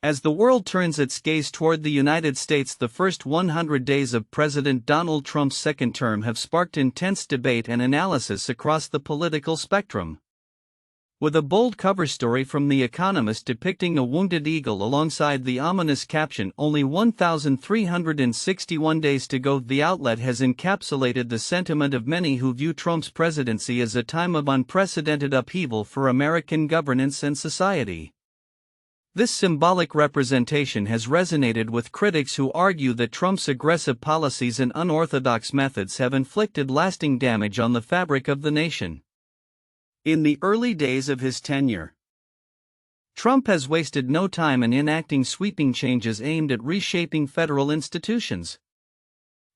As the world turns its gaze toward the United States, the first 100 days of President Donald Trump's second term have sparked intense debate and analysis across the political spectrum. With a bold cover story from The Economist depicting a wounded eagle alongside the ominous caption, "Only 1,361 days to go," the outlet has encapsulated the sentiment of many who view Trump's presidency as a time of unprecedented upheaval for American governance and society. This symbolic representation has resonated with critics who argue that Trump's aggressive policies and unorthodox methods have inflicted lasting damage on the fabric of the nation. In the early days of his tenure, Trump has wasted no time in enacting sweeping changes aimed at reshaping federal institutions.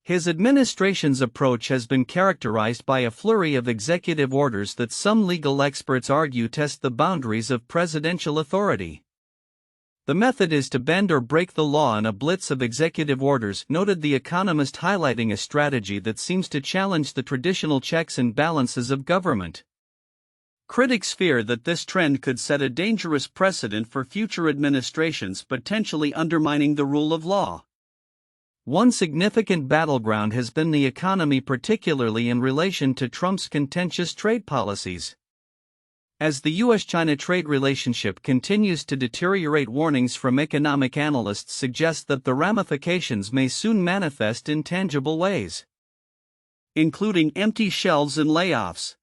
His administration's approach has been characterized by a flurry of executive orders that some legal experts argue test the boundaries of presidential authority. "The method is to bend or break the law in a blitz of executive orders," noted The Economist, highlighting a strategy that seems to challenge the traditional checks and balances of government. Critics fear that this trend could set a dangerous precedent for future administrations, potentially undermining the rule of law. One significant battleground has been the economy, particularly in relation to Trump's contentious trade policies. As the U.S.-China trade relationship continues to deteriorate, warnings from economic analysts suggest that the ramifications may soon manifest in tangible ways, including empty shelves and layoffs.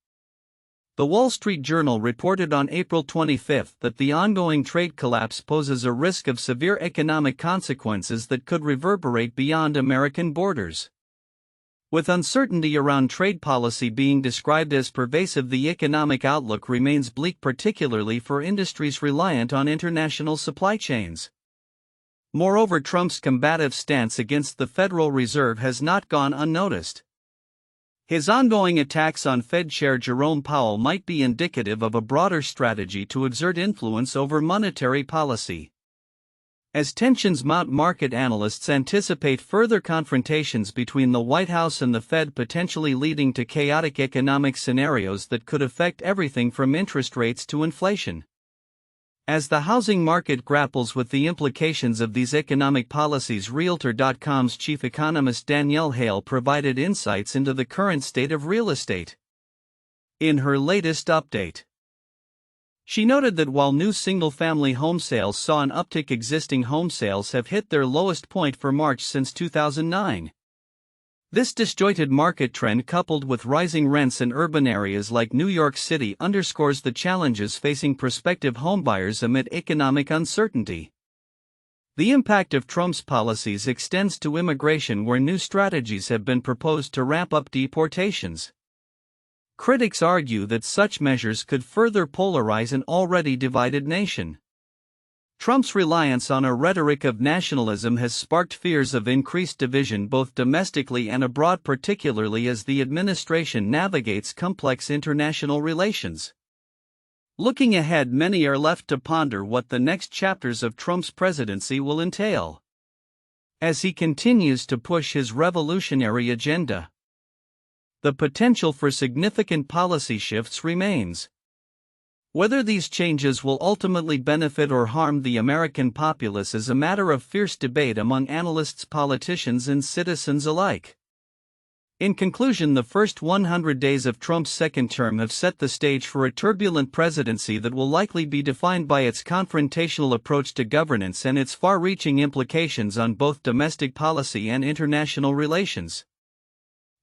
The Wall Street Journal reported on April 25 that the ongoing trade collapse poses a risk of severe economic consequences that could reverberate beyond American borders. With uncertainty around trade policy being described as pervasive, the economic outlook remains bleak, particularly for industries reliant on international supply chains. Moreover, Trump's combative stance against the Federal Reserve has not gone unnoticed. His ongoing attacks on Fed Chair Jerome Powell might be indicative of a broader strategy to exert influence over monetary policy. As tensions mount, market analysts anticipate further confrontations between the White House and the Fed, potentially leading to chaotic economic scenarios that could affect everything from interest rates to inflation. As the housing market grapples with the implications of these economic policies, Realtor.com's chief economist Danielle Hale provided insights into the current state of real estate. In her latest update, she noted that while new single-family home sales saw an uptick, existing home sales have hit their lowest point for March since 2009. This disjointed market trend, coupled with rising rents in urban areas like New York City, underscores the challenges facing prospective homebuyers amid economic uncertainty. The impact of Trump's policies extends to immigration, where new strategies have been proposed to ramp up deportations. Critics argue that such measures could further polarize an already divided nation. Trump's reliance on a rhetoric of nationalism has sparked fears of increased division both domestically and abroad, particularly as the administration navigates complex international relations. Looking ahead, many are left to ponder what the next chapters of Trump's presidency will entail, as he continues to push his revolutionary agenda. The potential for significant policy shifts remains. Whether these changes will ultimately benefit or harm the American populace is a matter of fierce debate among analysts, politicians, and citizens alike. In conclusion, the first 100 days of Trump's second term have set the stage for a turbulent presidency that will likely be defined by its confrontational approach to governance and its far-reaching implications on both domestic policy and international relations.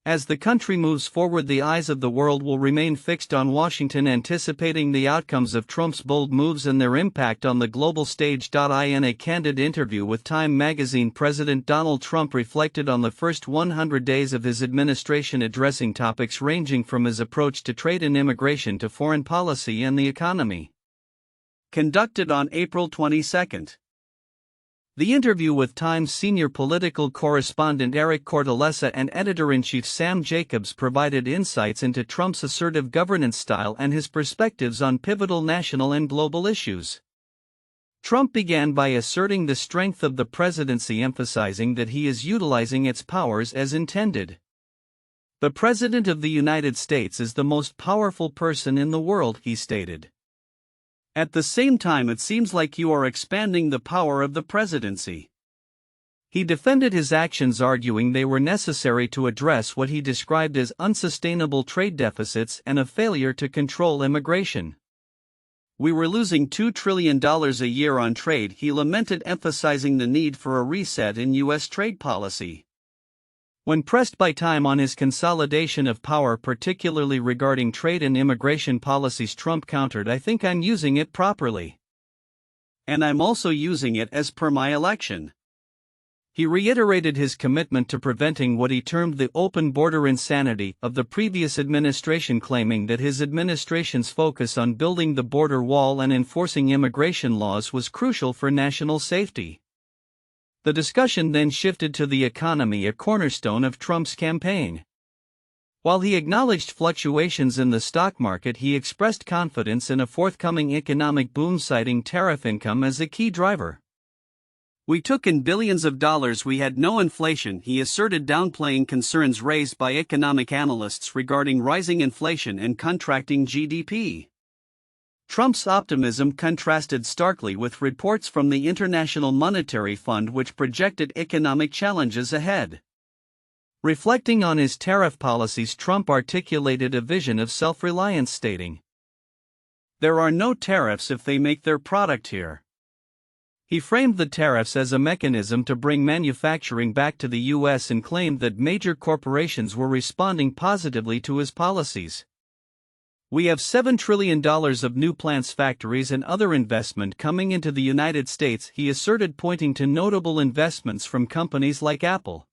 As the country moves forward, the eyes of the world will remain fixed on Washington, anticipating the outcomes of Trump's bold moves and their impact on the global stage. In a candid interview with Time magazine, President Donald Trump reflected on the first 100 days of his administration, addressing topics ranging from his approach to trade and immigration to foreign policy and the economy. Conducted on April 22. The interview with Time's senior political correspondent Eric Cortellessa and editor-in-chief Sam Jacobs provided insights into Trump's assertive governance style and his perspectives on pivotal national and global issues. Trump began by asserting the strength of the presidency, emphasizing that he is utilizing its powers as intended. "The President of the United States is the most powerful person in the world," he stated. At the same time, it seems like you are expanding the power of the presidency. He defended his actions, arguing they were necessary to address what he described as unsustainable trade deficits and a failure to control immigration. We were losing $2 trillion a year on trade, he lamented, emphasizing the need for a reset in U.S. trade policy. When pressed by Time on his consolidation of power, particularly regarding trade and immigration policies, Trump countered, "I think I'm using it properly. And I'm also using it as per my election." He reiterated his commitment to preventing what he termed the open border insanity of the previous administration, claiming that his administration's focus on building the border wall and enforcing immigration laws was crucial for national safety. The discussion then shifted to the economy, a cornerstone of Trump's campaign. While he acknowledged fluctuations in the stock market, he expressed confidence in a forthcoming economic boom, citing tariff income as a key driver. "We took in billions of dollars, we had no inflation," he asserted, downplaying concerns raised by economic analysts regarding rising inflation and contracting GDP. Trump's optimism contrasted starkly with reports from the International Monetary Fund, which projected economic challenges ahead. Reflecting on his tariff policies, Trump articulated a vision of self-reliance, stating, "There are no tariffs if they make their product here." He framed the tariffs as a mechanism to bring manufacturing back to the U.S. and claimed that major corporations were responding positively to his policies. "We have $7 trillion of new plants, factories, and other investment coming into the United States," he asserted, pointing to notable investments from companies like Apple.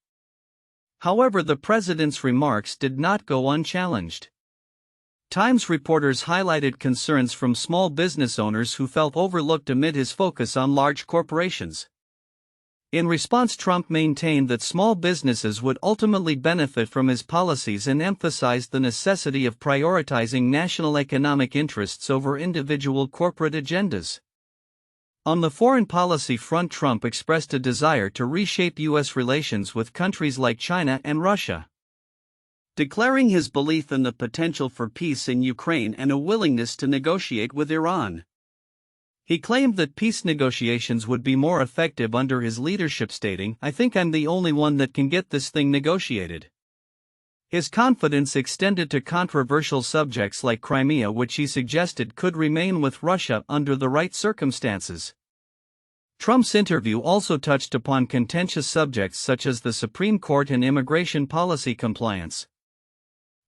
However, the president's remarks did not go unchallenged. Times reporters highlighted concerns from small business owners who felt overlooked amid his focus on large corporations. In response, Trump maintained that small businesses would ultimately benefit from his policies and emphasized the necessity of prioritizing national economic interests over individual corporate agendas. On the foreign policy front, Trump expressed a desire to reshape U.S. relations with countries like China and Russia, declaring his belief in the potential for peace in Ukraine and a willingness to negotiate with Iran. He claimed that peace negotiations would be more effective under his leadership, stating, "I think I'm the only one that can get this thing negotiated." His confidence extended to controversial subjects like Crimea, which he suggested could remain with Russia under the right circumstances. Trump's interview also touched upon contentious subjects such as the Supreme Court and immigration policy compliance.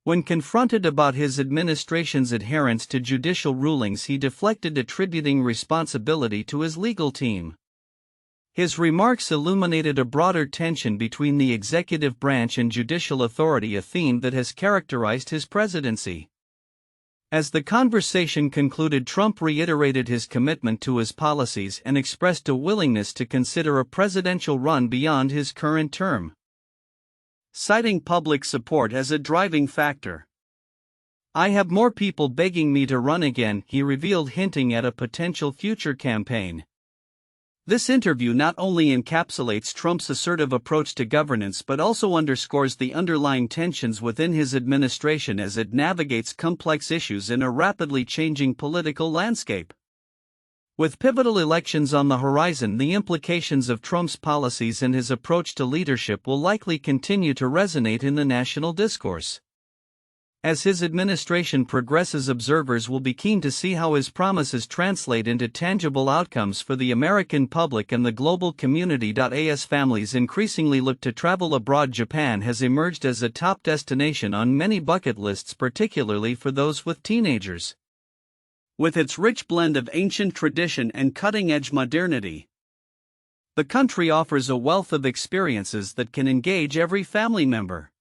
When confronted about his administration's adherence to judicial rulings, he deflected, attributing responsibility to his legal team. His remarks illuminated a broader tension between the executive branch and judicial authority, a theme that has characterized his presidency. As the conversation concluded, Trump reiterated his commitment to his policies and expressed a willingness to consider a presidential run beyond his current term, citing public support as a driving factor. "I have more people begging me to run again," he revealed, hinting at a potential future campaign. This interview not only encapsulates Trump's assertive approach to governance but also underscores the underlying tensions within his administration as it navigates complex issues in a rapidly changing political landscape. With pivotal elections on the horizon, the implications of Trump's policies and his approach to leadership will likely continue to resonate in the national discourse. As his administration progresses, observers will be keen to see how his promises translate into tangible outcomes for the American public and the global community. As families increasingly look to travel abroad, Japan has emerged as a top destination on many bucket lists, particularly for those with teenagers. With its rich blend of ancient tradition and cutting-edge modernity, the country offers a wealth of experiences that can engage every family member.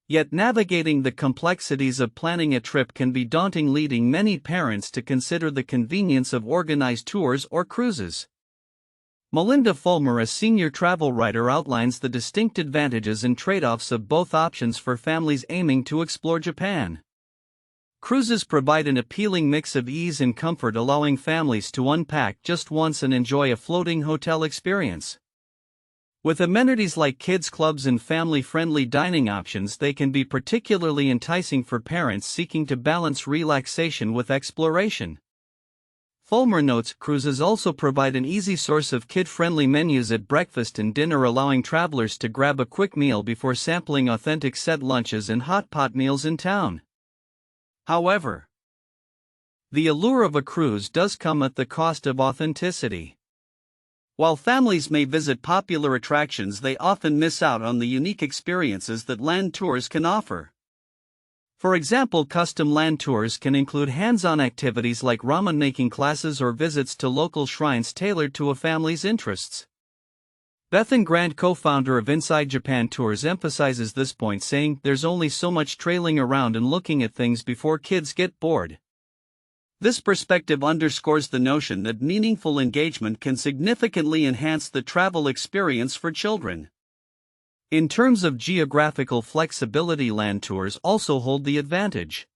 Yet navigating the complexities of planning a trip can be daunting, leading many parents to consider the convenience of organized tours or cruises. Melinda Fulmer, a senior travel writer, outlines the distinct advantages and trade-offs of both options for families aiming to explore Japan. Cruises provide an appealing mix of ease and comfort, allowing families to unpack just once and enjoy a floating hotel experience. With amenities like kids' clubs and family-friendly dining options, they can be particularly enticing for parents seeking to balance relaxation with exploration. Fulmer notes cruises also provide an easy source of kid-friendly menus at breakfast and dinner, allowing travelers to grab a quick meal before sampling authentic set lunches and hot pot meals in town. However, the allure of a cruise does come at the cost of authenticity. While families may visit popular attractions, they often miss out on the unique experiences that land tours can offer. For example, custom land tours can include hands-on activities like ramen-making classes or visits to local shrines tailored to a family's interests. Bethan Grant, co-founder of Inside Japan Tours, emphasizes this point, saying, "There's only so much trailing around and looking at things before kids get bored." This perspective underscores the notion that meaningful engagement can significantly enhance the travel experience for children. In terms of geographical flexibility, land tours also hold the advantage.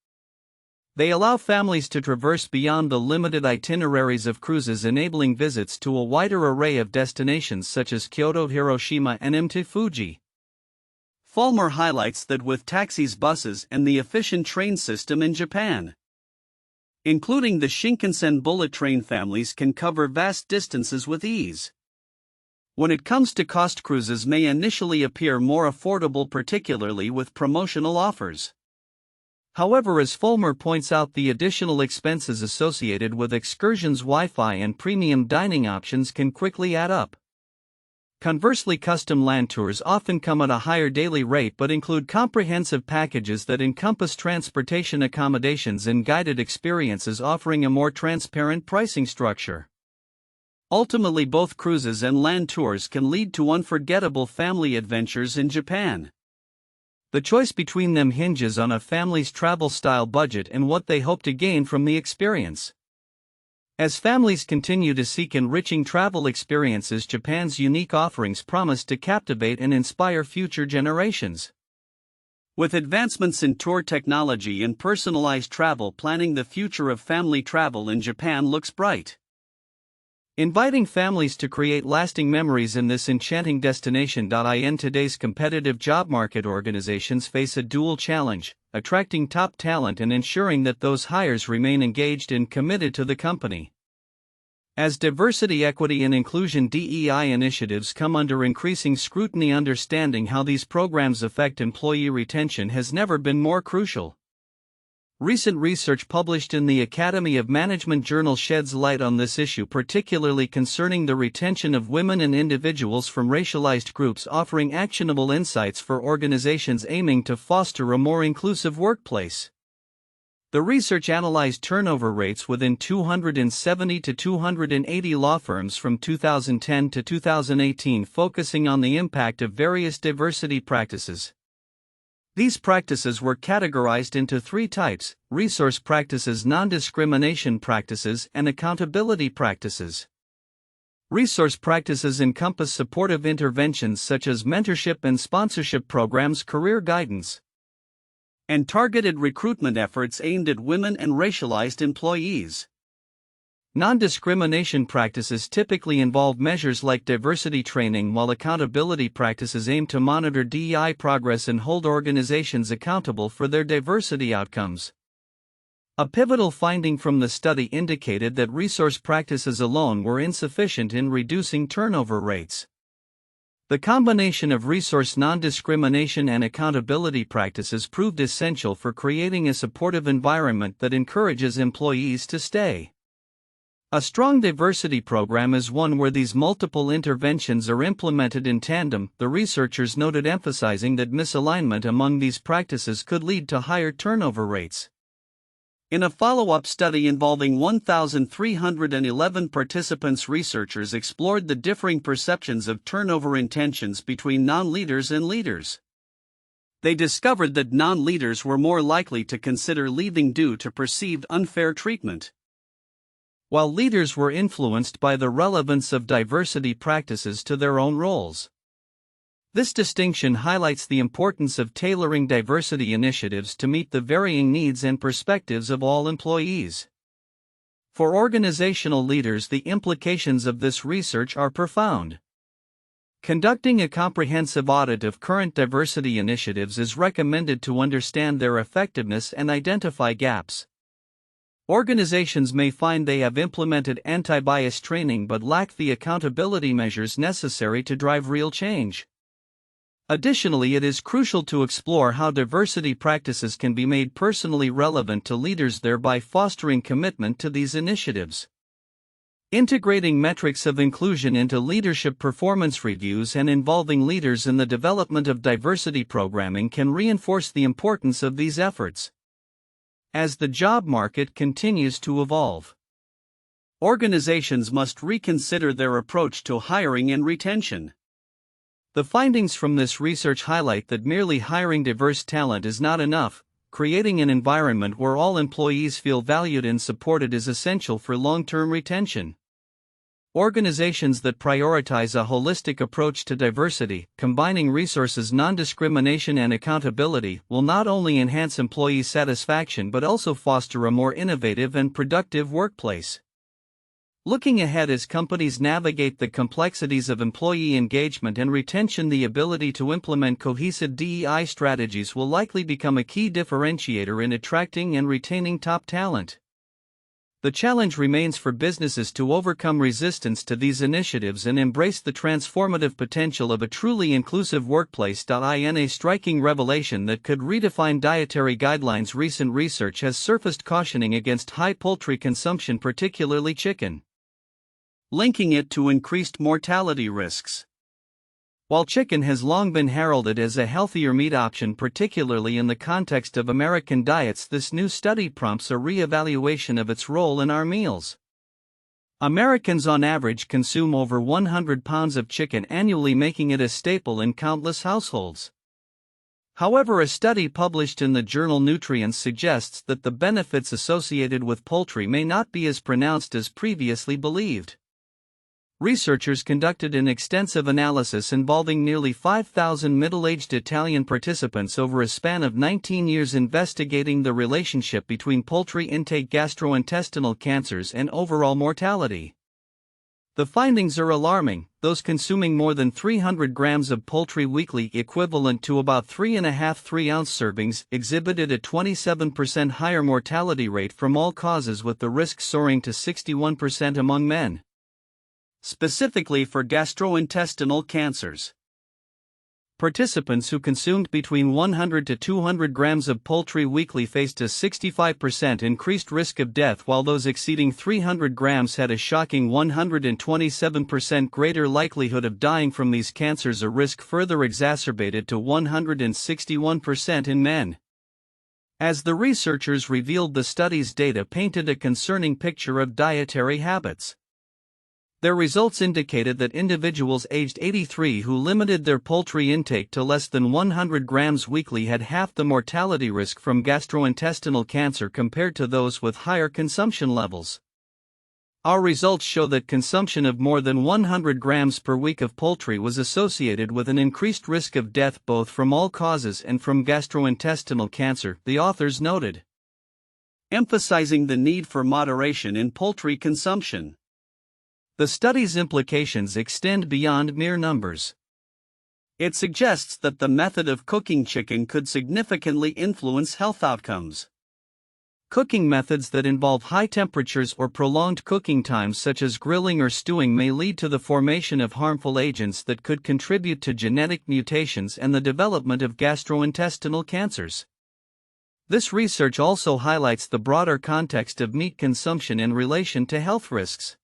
They allow families to traverse beyond the limited itineraries of cruises, enabling visits to a wider array of destinations such as Kyoto, Hiroshima, and Mt. Fuji. Fulmer highlights that with taxis, buses, and the efficient train system in Japan, including the Shinkansen bullet train, families can cover vast distances with ease. When it comes to cost, cruises may initially appear more affordable, particularly with promotional offers. However, as Fulmer points out, the additional expenses associated with excursions, Wi-Fi, and premium dining options can quickly add up. Conversely, custom land tours often come at a higher daily rate but include comprehensive packages that encompass transportation, accommodations, and guided experiences, offering a more transparent pricing structure. Ultimately, both cruises and land tours can lead to unforgettable family adventures in Japan. The choice between them hinges on a family's travel style, budget, and what they hope to gain from the experience. As families continue to seek enriching travel experiences, Japan's unique offerings promise to captivate and inspire future generations. With advancements in tour technology and personalized travel planning, the future of family travel in Japan looks bright. Inviting families to create lasting memories in this enchanting destination. In today's competitive job market, organizations face a dual challenge: attracting top talent and ensuring that those hires remain engaged and committed to the company. As diversity, equity, and inclusion (DEI) initiatives come under increasing scrutiny, understanding how these programs affect employee retention has never been more crucial. Recent research published in the Academy of Management journal sheds light on this issue, particularly concerning the retention of women and individuals from racialized groups, offering actionable insights for organizations aiming to foster a more inclusive workplace. The research analyzed turnover rates within 270 to 280 law firms from 2010 to 2018, focusing on the impact of various diversity practices. These practices were categorized into three types: resource practices, non-discrimination practices, and accountability practices. Resource practices encompass supportive interventions such as mentorship and sponsorship programs, career guidance, and targeted recruitment efforts aimed at women and racialized employees. Non-discrimination practices typically involve measures like diversity training, while accountability practices aim to monitor DEI progress and hold organizations accountable for their diversity outcomes. A pivotal finding from the study indicated that resource practices alone were insufficient in reducing turnover rates. The combination of resource non-discrimination and accountability practices proved essential for creating a supportive environment that encourages employees to stay. A strong diversity program is one where these multiple interventions are implemented in tandem, the researchers noted, emphasizing that misalignment among these practices could lead to higher turnover rates. In a follow-up study involving 1,311 participants, researchers explored the differing perceptions of turnover intentions between non-leaders and leaders. They discovered that non-leaders were more likely to consider leaving due to perceived unfair treatment, while leaders were influenced by the relevance of diversity practices to their own roles. This distinction highlights the importance of tailoring diversity initiatives to meet the varying needs and perspectives of all employees. For organizational leaders, the implications of this research are profound. Conducting a comprehensive audit of current diversity initiatives is recommended to understand their effectiveness and identify gaps. Organizations may find they have implemented anti-bias training but lack the accountability measures necessary to drive real change. Additionally, it is crucial to explore how diversity practices can be made personally relevant to leaders, thereby fostering commitment to these initiatives. Integrating metrics of inclusion into leadership performance reviews and involving leaders in the development of diversity programming can reinforce the importance of these efforts. As the job market continues to evolve, organizations must reconsider their approach to hiring and retention. The findings from this research highlight that merely hiring diverse talent is not enough. Creating an environment where all employees feel valued and supported is essential for long-term retention. Organizations that prioritize a holistic approach to diversity, combining resources, non-discrimination, and accountability, will not only enhance employee satisfaction but also foster a more innovative and productive workplace. Looking ahead, as companies navigate the complexities of employee engagement and retention, the ability to implement cohesive DEI strategies will likely become a key differentiator in attracting and retaining top talent. The challenge remains for businesses to overcome resistance to these initiatives and embrace the transformative potential of a truly inclusive workplace. In a striking revelation that could redefine dietary guidelines, recent research has surfaced cautioning against high poultry consumption, particularly chicken, linking it to increased mortality risks. While chicken has long been heralded as a healthier meat option, particularly in the context of American diets, this new study prompts a re-evaluation of its role in our meals. Americans on average consume over 100 pounds of chicken annually, making it a staple in countless households. However, a study published in the journal Nutrients suggests that the benefits associated with poultry may not be as pronounced as previously believed. Researchers conducted an extensive analysis involving nearly 5,000 middle-aged Italian participants over a span of 19 years, investigating the relationship between poultry intake, gastrointestinal cancers, and overall mortality. The findings are alarming. Those consuming more than 300 grams of poultry weekly, equivalent to about 3.5 3-ounce servings, exhibited a 27% higher mortality rate from all causes, with the risk soaring to 61% among men. Specifically for gastrointestinal cancers, participants who consumed between 100 to 200 grams of poultry weekly faced a 65% increased risk of death, while those exceeding 300 grams had a shocking 127% greater likelihood of dying from these cancers, a risk further exacerbated to 161% in men. As the researchers revealed, the study's data painted a concerning picture of dietary habits. Their results indicated that individuals aged 83 who limited their poultry intake to less than 100 grams weekly had half the mortality risk from gastrointestinal cancer compared to those with higher consumption levels. Our results show that consumption of more than 100 grams per week of poultry was associated with an increased risk of death, both from all causes and from gastrointestinal cancer, the authors noted, emphasizing the need for moderation in poultry consumption. The study's implications extend beyond mere numbers. It suggests that the method of cooking chicken could significantly influence health outcomes. Cooking methods that involve high temperatures or prolonged cooking times, such as grilling or stewing, may lead to the formation of harmful agents that could contribute to genetic mutations and the development of gastrointestinal cancers. This research also highlights the broader context of meat consumption in relation to health risks.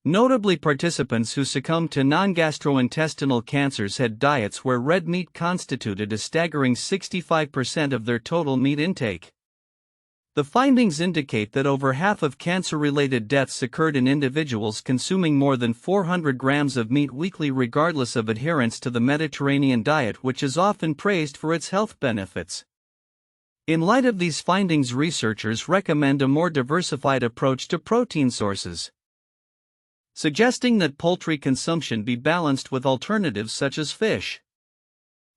Notably, participants who succumbed to non-gastrointestinal cancers had diets where red meat constituted a staggering 65% of their total meat intake. The findings indicate that over half of cancer-related deaths occurred in individuals consuming more than 400 grams of meat weekly, regardless of adherence to the Mediterranean diet, which is often praised for its health benefits. In light of these findings, researchers recommend a more diversified approach to protein sources, suggesting that poultry consumption be balanced with alternatives such as fish.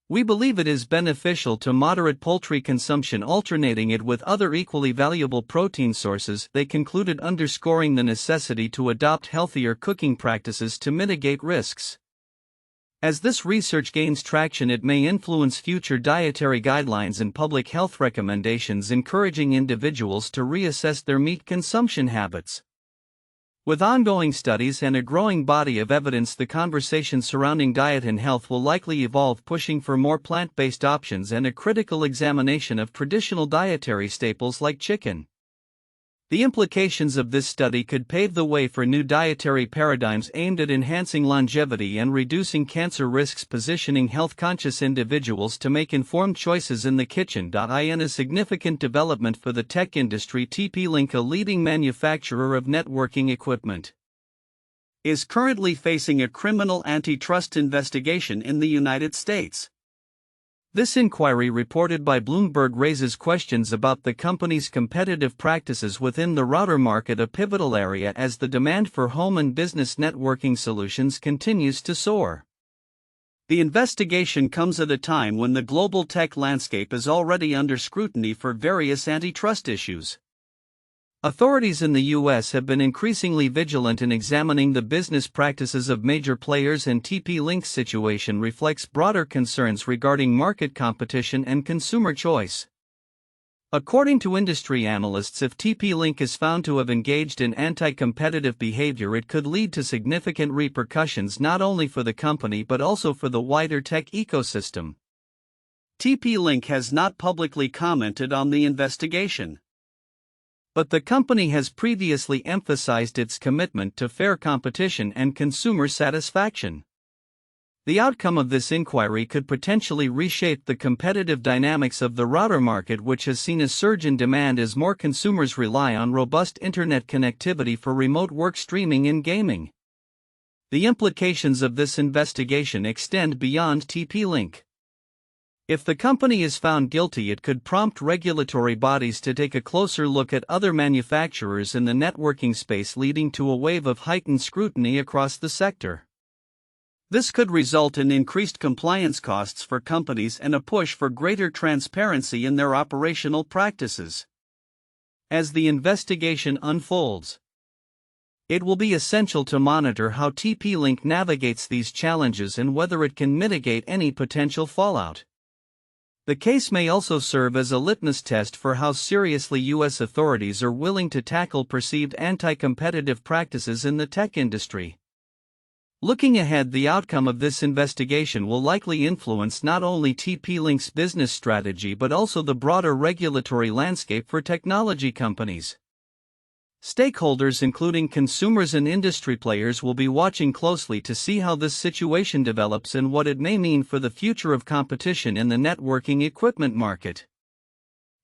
We believe it is beneficial to moderate poultry consumption, alternating it with other equally valuable protein sources, they concluded, underscoring the necessity to adopt healthier cooking practices to mitigate risks. As this research gains traction, it may influence future dietary guidelines and public health recommendations, encouraging individuals to reassess their meat consumption habits. With ongoing studies and a growing body of evidence, the conversation surrounding diet and health will likely evolve, pushing for more plant-based options and a critical examination of traditional dietary staples like chicken. The implications of this study could pave the way for new dietary paradigms aimed at enhancing longevity and reducing cancer risks, positioning health-conscious individuals to make informed choices in the kitchen. In a significant development for the tech industry, TP-Link, a leading manufacturer of networking equipment, is currently facing a criminal antitrust investigation in the United States. This inquiry, reported by Bloomberg, raises questions about the company's competitive practices within the router market, a pivotal area as the demand for home and business networking solutions continues to soar. The investigation comes at a time when the global tech landscape is already under scrutiny for various antitrust issues. Authorities in the U.S. have been increasingly vigilant in examining the business practices of major players, and TP-Link's situation reflects broader concerns regarding market competition and consumer choice. According to industry analysts, if TP-Link is found to have engaged in anti-competitive behavior, it could lead to significant repercussions not only for the company but also for the wider tech ecosystem. TP-Link has not publicly commented on the investigation, but the company has previously emphasized its commitment to fair competition and consumer satisfaction. The outcome of this inquiry could potentially reshape the competitive dynamics of the router market, which has seen a surge in demand as more consumers rely on robust internet connectivity for remote work, streaming, and gaming. The implications of this investigation extend beyond TP-Link. If the company is found guilty, it could prompt regulatory bodies to take a closer look at other manufacturers in the networking space, leading to a wave of heightened scrutiny across the sector. This could result in increased compliance costs for companies and a push for greater transparency in their operational practices. As the investigation unfolds, it will be essential to monitor how TP-Link navigates these challenges and whether it can mitigate any potential fallout. The case may also serve as a litmus test for how seriously U.S. authorities are willing to tackle perceived anti-competitive practices in the tech industry. Looking ahead, the outcome of this investigation will likely influence not only TP-Link's business strategy but also the broader regulatory landscape for technology companies. Stakeholders, including consumers and industry players, will be watching closely to see how this situation develops and what it may mean for the future of competition in the networking equipment market.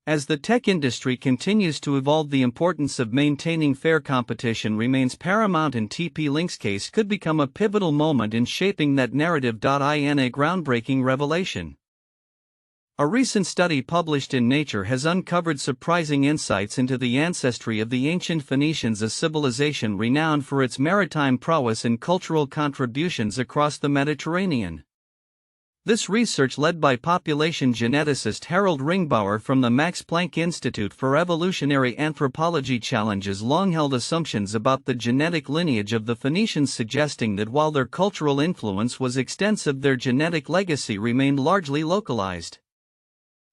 As the tech industry continues to evolve, the importance of maintaining fair competition remains paramount, and TP-Link's case could become a pivotal moment in shaping that narrative. In a groundbreaking revelation, a recent study published in Nature has uncovered surprising insights into the ancestry of the ancient Phoenicians, a civilization renowned for its maritime prowess and cultural contributions across the Mediterranean. This research, led by population geneticist Harold Ringbauer from the Max Planck Institute for Evolutionary Anthropology, challenges long-held assumptions about the genetic lineage of the Phoenicians, suggesting that while their cultural influence was extensive, their genetic legacy remained largely localized.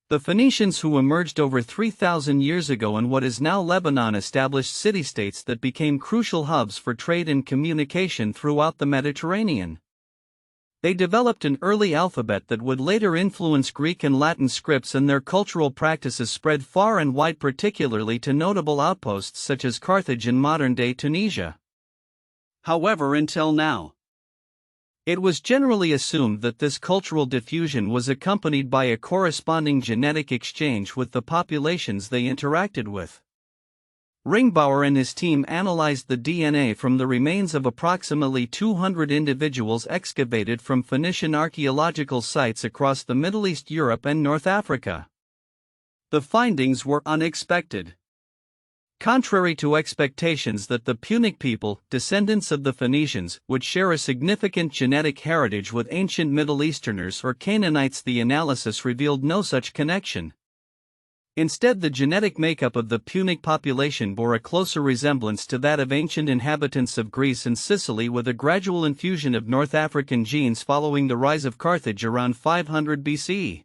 The Phoenicians, who emerged over 3,000 years ago in what is now Lebanon, established city-states that became crucial hubs for trade and communication throughout the Mediterranean. They developed an early alphabet that would later influence Greek and Latin scripts, and their cultural practices spread far and wide, particularly to notable outposts such as Carthage in modern-day Tunisia. However, until now, it was generally assumed that this cultural diffusion was accompanied by a corresponding genetic exchange with the populations they interacted with. Ringbauer and his team analyzed the DNA from the remains of approximately 200 individuals excavated from Phoenician archaeological sites across the Middle East, Europe, and North Africa. The findings were unexpected. Contrary to expectations that the Punic people, descendants of the Phoenicians, would share a significant genetic heritage with ancient Middle Easterners or Canaanites, the analysis revealed no such connection. Instead, the genetic makeup of the Punic population bore a closer resemblance to that of ancient inhabitants of Greece and Sicily, with a gradual infusion of North African genes following the rise of Carthage around 500 BCE.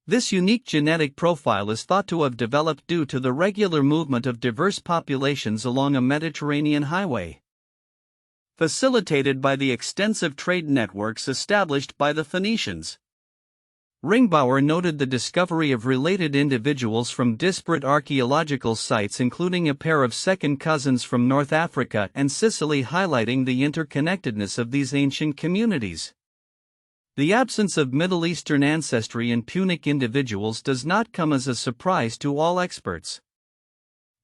This unique genetic profile is thought to have developed due to the regular movement of diverse populations along a Mediterranean highway, facilitated by the extensive trade networks established by the Phoenicians. Ringbauer noted the discovery of related individuals from disparate archaeological sites, including a pair of second cousins from North Africa and Sicily, highlighting the interconnectedness of these ancient communities. The absence of Middle Eastern ancestry in Punic individuals does not come as a surprise to all experts.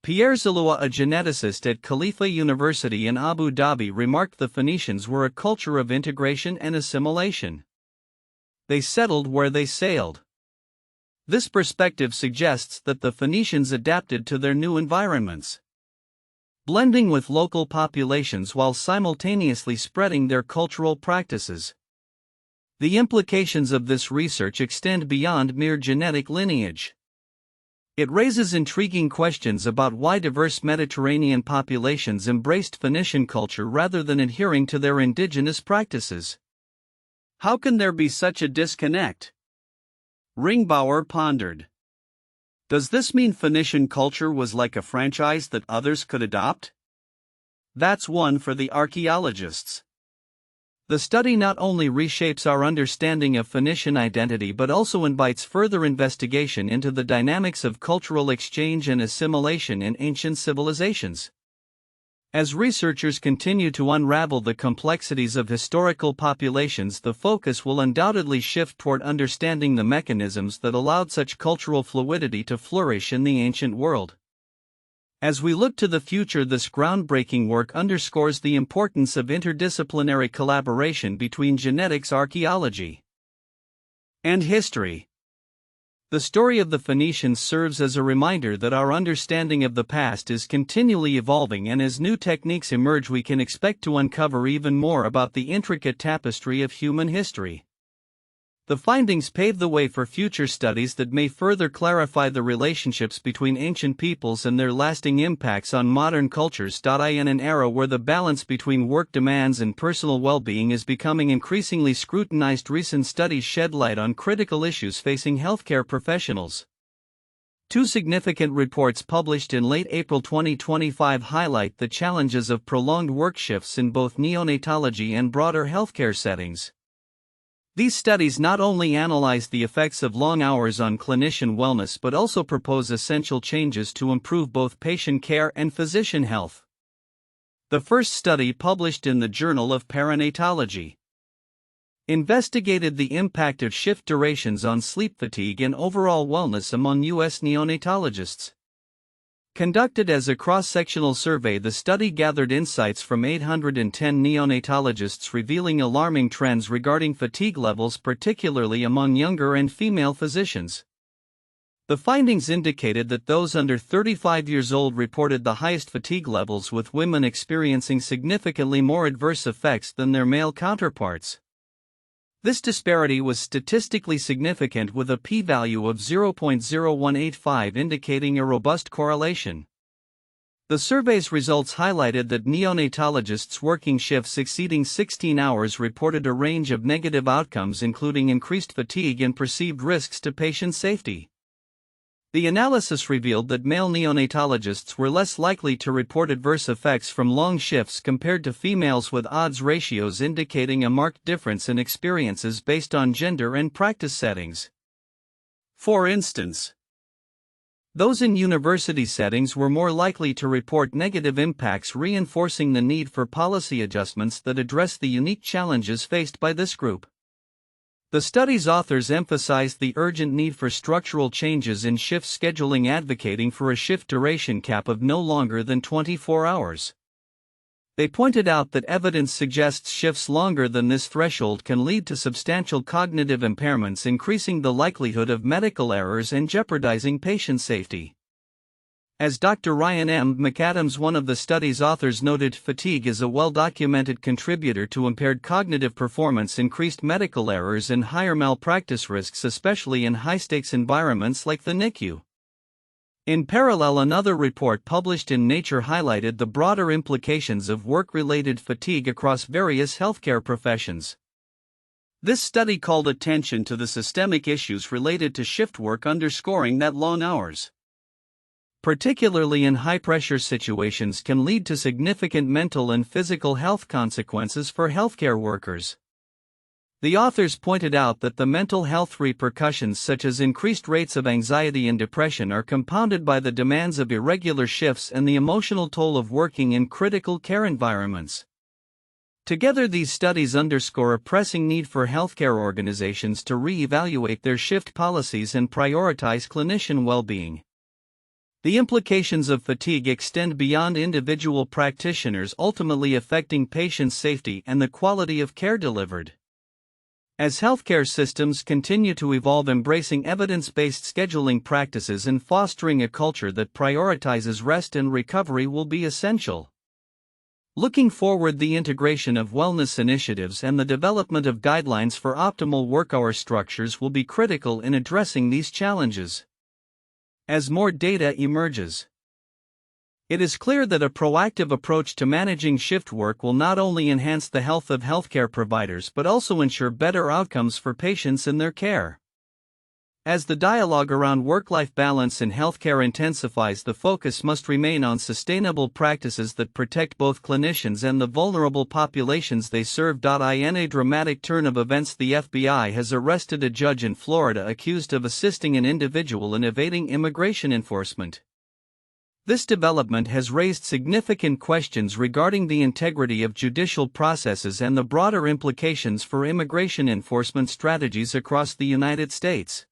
Pierre Zaloua, a geneticist at Khalifa University in Abu Dhabi, remarked the Phoenicians were a culture of integration and assimilation. They settled where they sailed. This perspective suggests that the Phoenicians adapted to their new environments, blending with local populations while simultaneously spreading their cultural practices. The implications of this research extend beyond mere genetic lineage. It raises intriguing questions about why diverse Mediterranean populations embraced Phoenician culture rather than adhering to their indigenous practices. How can there be such a disconnect? Ringbauer pondered. Does this mean Phoenician culture was like a franchise that others could adopt? That's one for the archaeologists. The study not only reshapes our understanding of Phoenician identity but also invites further investigation into the dynamics of cultural exchange and assimilation in ancient civilizations. As researchers continue to unravel the complexities of historical populations, the focus will undoubtedly shift toward understanding the mechanisms that allowed such cultural fluidity to flourish in the ancient world. As we look to the future, this groundbreaking work underscores the importance of interdisciplinary collaboration between genetics, archaeology, and history. The story of the Phoenicians serves as a reminder that our understanding of the past is continually evolving, and as new techniques emerge, we can expect to uncover even more about the intricate tapestry of human history. The findings pave the way for future studies that may further clarify the relationships between ancient peoples and their lasting impacts on modern cultures. In an era where the balance between work demands and personal well-being is becoming increasingly scrutinized, recent studies shed light on critical issues facing healthcare professionals. Two significant reports published in late April 2025 highlight the challenges of prolonged work shifts in both neonatology and broader healthcare settings. These studies not only analyze the effects of long hours on clinician wellness but also propose essential changes to improve both patient care and physician health. The first study, published in the Journal of Perinatology, investigated the impact of shift durations on sleep fatigue and overall wellness among U.S. neonatologists. Conducted as a cross-sectional survey, the study gathered insights from 810 neonatologists, revealing alarming trends regarding fatigue levels, particularly among younger and female physicians. The findings indicated that those under 35 years old reported the highest fatigue levels, with women experiencing significantly more adverse effects than their male counterparts. This disparity was statistically significant, with a p-value of 0.0185 indicating a robust correlation. The survey's results highlighted that neonatologists working shifts exceeding 16 hours reported a range of negative outcomes, including increased fatigue and perceived risks to patient safety. The analysis revealed that male neonatologists were less likely to report adverse effects from long shifts compared to females, with odds ratios indicating a marked difference in experiences based on gender and practice settings. For instance, those in university settings were more likely to report negative impacts, reinforcing the need for policy adjustments that address the unique challenges faced by this group. The study's authors emphasized the urgent need for structural changes in shift scheduling, advocating for a shift duration cap of no longer than 24 hours. They pointed out that evidence suggests shifts longer than this threshold can lead to substantial cognitive impairments, increasing the likelihood of medical errors and jeopardizing patient safety. As Dr. Ryan M. McAdams, one of the study's authors, noted, fatigue is a well-documented contributor to impaired cognitive performance, increased medical errors, and higher malpractice risks, especially in high-stakes environments like the NICU. In parallel, another report published in Nature highlighted the broader implications of work-related fatigue across various healthcare professions. This study called attention to the systemic issues related to shift work, underscoring that long hours, particularly in high-pressure situations, can lead to significant mental and physical health consequences for healthcare workers. The authors pointed out that the mental health repercussions, such as increased rates of anxiety and depression, are compounded by the demands of irregular shifts and the emotional toll of working in critical care environments. Together, these studies underscore a pressing need for healthcare organizations to re-evaluate their shift policies and prioritize clinician well-being. The implications of fatigue extend beyond individual practitioners, ultimately affecting patient safety and the quality of care delivered. As healthcare systems continue to evolve, embracing evidence-based scheduling practices and fostering a culture that prioritizes rest and recovery will be essential. Looking forward, the integration of wellness initiatives and the development of guidelines for optimal work-hour structures will be critical in addressing these challenges. As more data emerges, it is clear that a proactive approach to managing shift work will not only enhance the health of healthcare providers but also ensure better outcomes for patients in their care. As the dialogue around work-life balance in healthcare intensifies, the focus must remain on sustainable practices that protect both clinicians and the vulnerable populations they serve. In a dramatic turn of events, the FBI has arrested a judge in Florida accused of assisting an individual in evading immigration enforcement. This development has raised significant questions regarding the integrity of judicial processes and the broader implications for immigration enforcement strategies across the United States.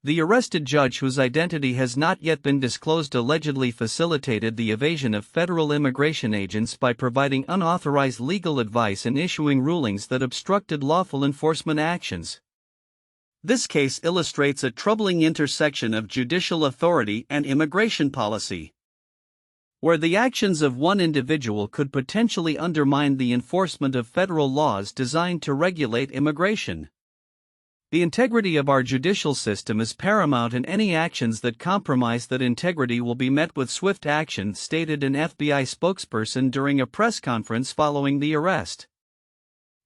The arrested judge, whose identity has not yet been disclosed, allegedly facilitated the evasion of federal immigration agents by providing unauthorized legal advice and issuing rulings that obstructed lawful enforcement actions. This case illustrates a troubling intersection of judicial authority and immigration policy, where the actions of one individual could potentially undermine the enforcement of federal laws designed to regulate immigration. The integrity of our judicial system is paramount, and any actions that compromise that integrity will be met with swift action, stated an FBI spokesperson during a press conference following the arrest.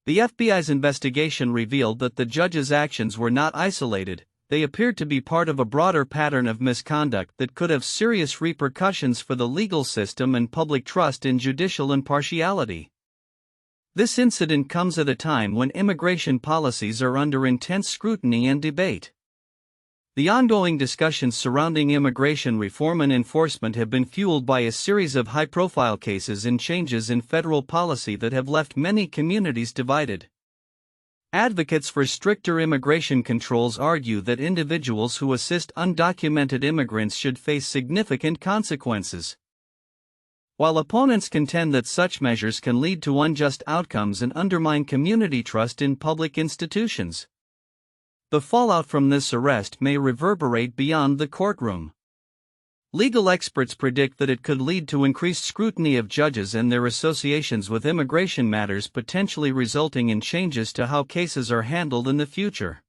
The FBI's investigation revealed that the judge's actions were not isolated; they appeared to be part of a broader pattern of misconduct that could have serious repercussions for the legal system and public trust in judicial impartiality. This incident comes at a time when immigration policies are under intense scrutiny and debate. The ongoing discussions surrounding immigration reform and enforcement have been fueled by a series of high-profile cases and changes in federal policy that have left many communities divided. Advocates for stricter immigration controls argue that individuals who assist undocumented immigrants should face significant consequences, while opponents contend that such measures can lead to unjust outcomes and undermine community trust in public institutions. The fallout from this arrest may reverberate beyond the courtroom. Legal experts predict that it could lead to increased scrutiny of judges and their associations with immigration matters, potentially resulting in changes to how cases are handled in the future.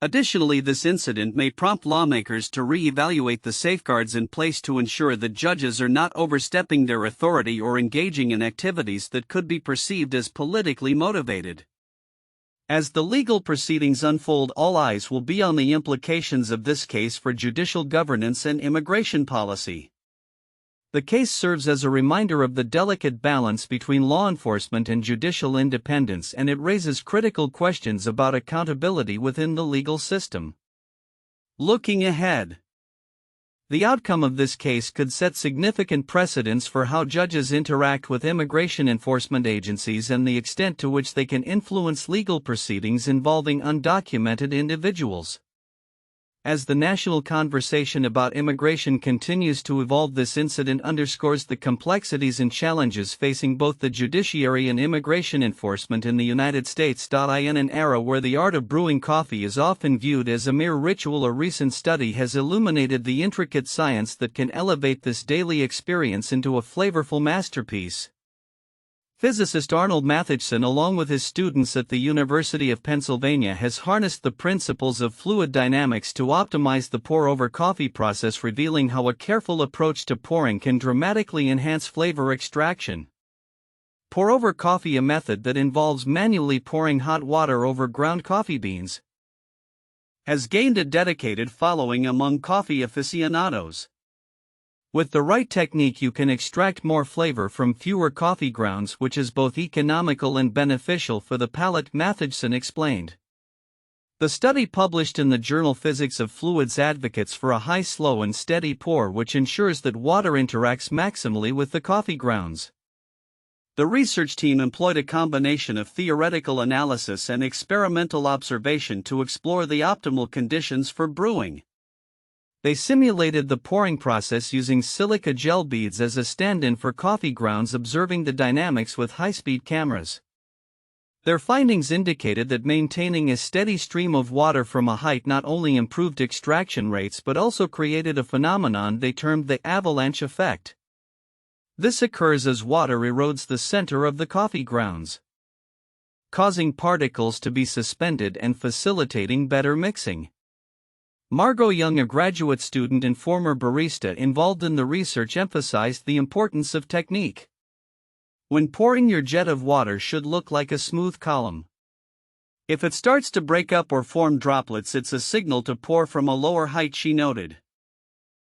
Additionally, this incident may prompt lawmakers to re-evaluate the safeguards in place to ensure that judges are not overstepping their authority or engaging in activities that could be perceived as politically motivated. As the legal proceedings unfold, all eyes will be on the implications of this case for judicial governance and immigration policy. The case serves as a reminder of the delicate balance between law enforcement and judicial independence, and it raises critical questions about accountability within the legal system. Looking ahead, the outcome of this case could set significant precedents for how judges interact with immigration enforcement agencies and the extent to which they can influence legal proceedings involving undocumented individuals. As the national conversation about immigration continues to evolve, this incident underscores the complexities and challenges facing both the judiciary and immigration enforcement in the United States. In an era where the art of brewing coffee is often viewed as a mere ritual, a recent study has illuminated the intricate science that can elevate this daily experience into a flavorful masterpiece. Physicist Arnold Matheson, along with his students at the University of Pennsylvania, has harnessed the principles of fluid dynamics to optimize the pour-over coffee process, revealing how a careful approach to pouring can dramatically enhance flavor extraction. Pour-over coffee, a method that involves manually pouring hot water over ground coffee beans, has gained a dedicated following among coffee aficionados. With the right technique, you can extract more flavor from fewer coffee grounds, which is both economical and beneficial for the palate, Matheson explained. The study, published in the journal Physics of Fluids, advocates for a high, slow, and steady pour which ensures that water interacts maximally with the coffee grounds. The research team employed a combination of theoretical analysis and experimental observation to explore the optimal conditions for brewing. They simulated the pouring process using silica gel beads as a stand-in for coffee grounds, observing the dynamics with high-speed cameras. Their findings indicated that maintaining a steady stream of water from a height not only improved extraction rates but also created a phenomenon they termed the avalanche effect. This occurs as water erodes the center of the coffee grounds, causing particles to be suspended and facilitating better mixing. Margot Young, a graduate student and former barista involved in the research, emphasized the importance of technique. When pouring, your jet of water should look like a smooth column. If it starts to break up or form droplets, it's a signal to pour from a lower height, she noted.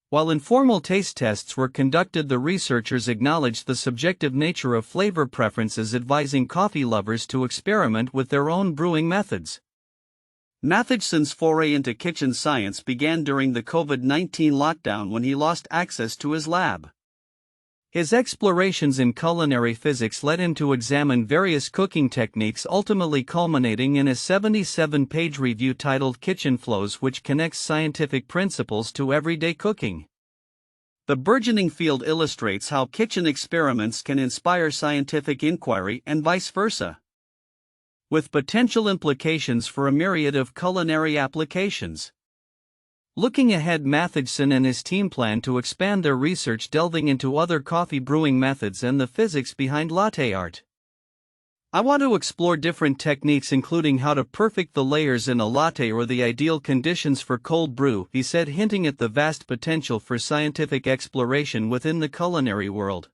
While informal taste tests were conducted, the researchers acknowledged the subjective nature of flavor preferences, advising coffee lovers to experiment with their own brewing methods. Matheson's foray into kitchen science began during the COVID-19 lockdown, when he lost access to his lab. His explorations in culinary physics led him to examine various cooking techniques, ultimately culminating in a 77-page review titled Kitchen Flows, which connects scientific principles to everyday cooking. The burgeoning field illustrates how kitchen experiments can inspire scientific inquiry and vice versa, with potential implications for a myriad of culinary applications. Looking ahead, Matheson and his team plan to expand their research, delving into other coffee brewing methods and the physics behind latte art. I want to explore different techniques, including how to perfect the layers in a latte or the ideal conditions for cold brew, he said, hinting at the vast potential for scientific exploration within the culinary world.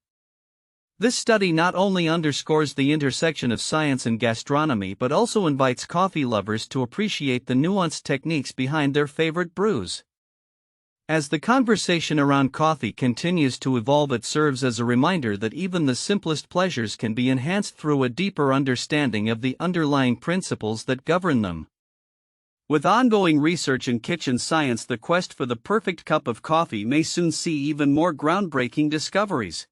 This study not only underscores the intersection of science and gastronomy but also invites coffee lovers to appreciate the nuanced techniques behind their favorite brews. As the conversation around coffee continues to evolve, it serves as a reminder that even the simplest pleasures can be enhanced through a deeper understanding of the underlying principles that govern them. With ongoing research in kitchen science, the quest for the perfect cup of coffee may soon see even more groundbreaking discoveries.